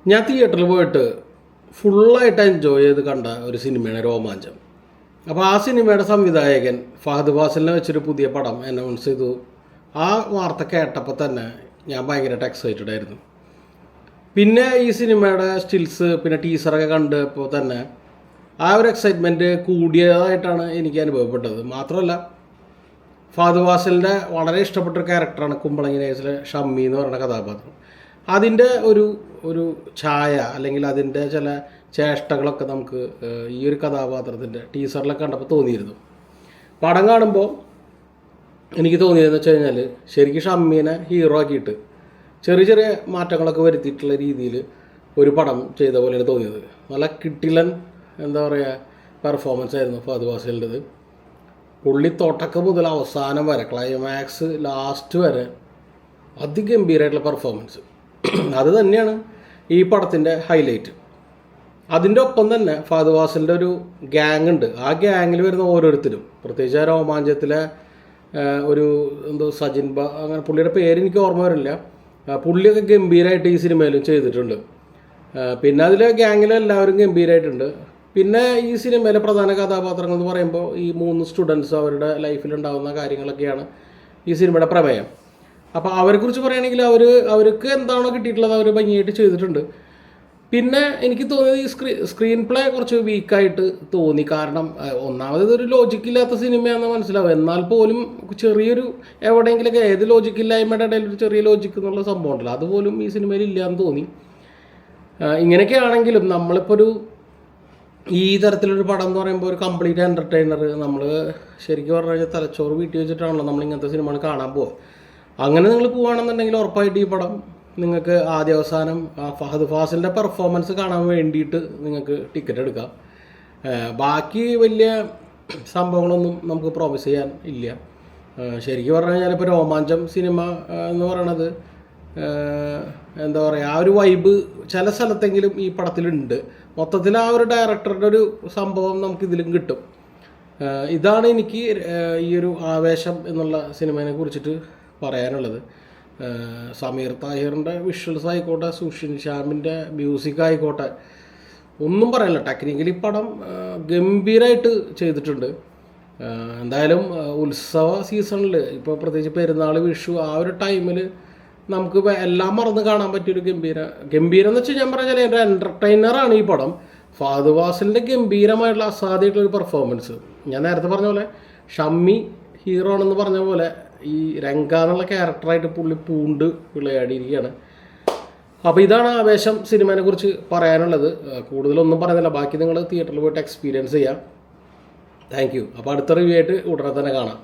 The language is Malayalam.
ഞാൻ തിയേറ്ററിൽ പോയിട്ട് ഫുള്ളായിട്ട് എൻജോയ് ചെയ്ത് കണ്ട ഒരു സിനിമയാണ് രോമാഞ്ചം. അപ്പോൾ ആ സിനിമയുടെ സംവിധായകൻ ഫഹദ് ഫാസിലിനെ വെച്ചൊരു പുതിയ പടം അനൗൺസ് ചെയ്തു. ആ വാർത്ത കേട്ടപ്പോൾ തന്നെ ഞാൻ ഭയങ്കരമായിട്ട് എക്സൈറ്റഡ് ആയിരുന്നു. പിന്നെ ഈ സിനിമയുടെ സ്റ്റിൽസ് പിന്നെ ടീസറൊക്കെ കണ്ടപ്പോൾ തന്നെ ആ ഒരു എക്സൈറ്റ്മെൻറ്റ് കൂടിയതായിട്ടാണ് എനിക്ക് അനുഭവപ്പെട്ടത്. മാത്രമല്ല ഫഹദ് ഫാസിലിൻ്റെ വളരെ ഇഷ്ടപ്പെട്ടൊരു ക്യാരക്ടറാണ് കുമ്പളങ്ങി നൈസിലെ ഷമ്മി എന്ന് പറയുന്ന കഥാപാത്രം. അതിൻ്റെ ഒരു ഛായ അല്ലെങ്കിൽ അതിൻ്റെ ചില ചേഷ്ടകളൊക്കെ നമുക്ക് ഈ ഒരു കഥാപാത്രത്തിൻ്റെ ടീസറിലൊക്കെ കണ്ടപ്പോൾ തോന്നിയിരുന്നു. പടം കാണുമ്പോൾ എനിക്ക് തോന്നിയതെന്ന് വെച്ച് കഴിഞ്ഞാൽ ശരിക്കും ഷമ്മീനെ ഹീറോ ആക്കിയിട്ട് ചെറിയ ചെറിയ മാറ്റങ്ങളൊക്കെ വരുത്തിയിട്ടുള്ള രീതിയിൽ ഒരു പടം ചെയ്ത പോലെയാണ് തോന്നിയത്. നല്ല കിട്ടിലൻ എന്താ പറയുക പെർഫോമൻസ് ആയിരുന്നു ഫഹദ് ഫാസിലിൻ്റെത്. പുള്ളി തുടക്കം മുതൽ അവസാനം വരെ ക്ലൈമാക്സ് ലാസ്റ്റ് വരെ അതിഗംഭീരമായിട്ടുള്ള പെർഫോമൻസ്. അത് തന്നെയാണ് ഈ പടത്തിൻ്റെ ഹൈലൈറ്റ്. അതിൻ്റെ ഒപ്പം തന്നെ ഫഹദ് ഫാസിലിൻ്റെ ഒരു ഗ്യാങ് ഉണ്ട്. ആ ഗ്യാങ്ങിൽ വരുന്ന ഓരോരുത്തരും, പ്രത്യേകിച്ച് ആ രോമാഞ്ചത്തിലെ ഒരു സജിൻ അങ്ങനെ പുള്ളിയുടെ പേര് എനിക്ക് ഓർമ്മ വരില്ല. പുള്ളിയൊക്കെ ഗംഭീരമായിട്ട് ഈ സിനിമയിലും ചെയ്തിട്ടുണ്ട്. പിന്നെ അതിലെ ഗ്യാങ്ങിലെല്ലാവരും ഗംഭീരമായിട്ടുണ്ട്. പിന്നെ ഈ സിനിമയിലെ പ്രധാന കഥാപാത്രങ്ങൾ എന്ന് പറയുമ്പോൾ ഈ 3 സ്റ്റുഡൻസ് അവരുടെ ലൈഫിലുണ്ടാകുന്ന കാര്യങ്ങളൊക്കെയാണ് ഈ സിനിമയുടെ പ്രമേയം. അപ്പോൾ അവരെക്കുറിച്ച് പറയുകയാണെങ്കിൽ അവർക്ക് എന്താണോ കിട്ടിയിട്ടുള്ളത് അവർ ഭംഗിയായിട്ട് ചെയ്തിട്ടുണ്ട്. പിന്നെ എനിക്ക് തോന്നിയത് ഈ സ്ക്രീൻ പ്ലേ കുറച്ച് വീക്കായിട്ട് തോന്നി. കാരണം ഒന്നാമത് ഇതൊരു ലോജിക്കില്ലാത്ത സിനിമയാണെന്ന് മനസ്സിലാവും. എന്നാൽ പോലും ചെറിയൊരു എവിടെയെങ്കിലൊക്കെ ഏത് ലോജിക്കില്ലായ്മയുടെ ഇടയിൽ ഒരു ചെറിയ ലോജിക്ക് എന്നുള്ള സംഭവം ഉണ്ടല്ലോ, അതുപോലും ഈ സിനിമയിൽ ഇല്ലയെന്ന് തോന്നി. ഇങ്ങനെയൊക്കെ ആണെങ്കിലും നമ്മളിപ്പോൾ ഈ തരത്തിലൊരു പടം എന്ന് പറയുമ്പോൾ ഒരു കംപ്ലീറ്റ് എൻ്റർടൈനർ, നമ്മൾ ശരിക്കും പറഞ്ഞു കഴിഞ്ഞാൽ തലച്ചോറ് വീട്ടി വെച്ചിട്ടാണല്ലോ നമ്മൾ ഇങ്ങനത്തെ സിനിമകൾ കാണാൻ പോവുക. അങ്ങനെ നിങ്ങൾ പോവുകയാണെന്നുണ്ടെങ്കിൽ ഉറപ്പായിട്ട് ഈ പടം നിങ്ങൾക്ക് ആദ്യ അവസാനം ഫഹദ് ഫാസിലിൻ്റെ പെർഫോമൻസ് കാണാൻ വേണ്ടിയിട്ട് നിങ്ങൾക്ക് ടിക്കറ്റ് എടുക്കാം. ബാക്കി വലിയ സംഭവങ്ങളൊന്നും നമുക്ക് പ്രോമിസ് ചെയ്യാൻ ഇല്ല. ശരിക്കും പറഞ്ഞു കഴിഞ്ഞാൽ ഇപ്പോൾ രോമാഞ്ചം സിനിമ എന്ന് പറയണത് എന്താ പറയുക, ആ ഒരു വൈബ് ചില സ്ഥലത്തെങ്കിലും ഈ പടത്തിലുണ്ട്. മൊത്തത്തിൽ ആ ഒരു ഡയറക്ടറുടെ ഒരു സംഭവം നമുക്കിതിലും കിട്ടും. ഇതാണ് എനിക്ക് ഈ ഒരു ആവേശം എന്നുള്ള സിനിമയെ കുറിച്ചിട്ട് പറയാനുള്ളത്. സമീർ താഹിറിൻ്റെ വിഷ്വൽസ് ആയിക്കോട്ടെ, സുഷിൻ ശ്യാമിൻ്റെ മ്യൂസിക് ആയിക്കോട്ടെ, ഒന്നും പറയാനില്ല. ടെക്നിക്കലി പടം ഗംഭീരമായിട്ട് ചെയ്തിട്ടുണ്ട്. എന്തായാലും ഉത്സവ സീസണിൽ ഇപ്പോൾ പ്രത്യേകിച്ച് പെരുന്നാൾ, വിഷു ആ ഒരു ടൈമിൽ നമുക്ക് എല്ലാം മറന്ന് കാണാൻ പറ്റിയൊരു ഗംഭീരം എന്ന് വെച്ചാൽ ഞാൻ പറഞ്ഞാൽ എൻ്റെ എൻ്റർടൈനറാണ് ഈ പടം. ഫഹദ് ഫാസിലിൻ്റെ ഗംഭീരമായിട്ടുള്ള അസാധ്യമായിട്ടുള്ളൊരു പെർഫോമൻസ്. ഞാൻ നേരത്തെ പറഞ്ഞ പോലെ ഷമ്മി ഹീറോ ആണെന്ന് പറഞ്ഞ പോലെ ഈ രംഗ എന്നുള്ള ക്യാരക്ടറായിട്ട് പുള്ളി പൂണ്ട് വിളയാടിയിരിക്കുകയാണ്. അപ്പോൾ ഇതാണ് ആവേശം സിനിമയെ കുറിച്ച് പറയാനുള്ളത്. കൂടുതലൊന്നും പറയുന്നില്ല, ബാക്കി നിങ്ങൾ തിയേറ്ററിൽ പോയിട്ട് എക്സ്പീരിയൻസ് ചെയ്യാം. Thank you. അപ്പോൾ അടുത്ത റിവ്യൂ ആയിട്ട് ഉടനെ തന്നെ കാണാം.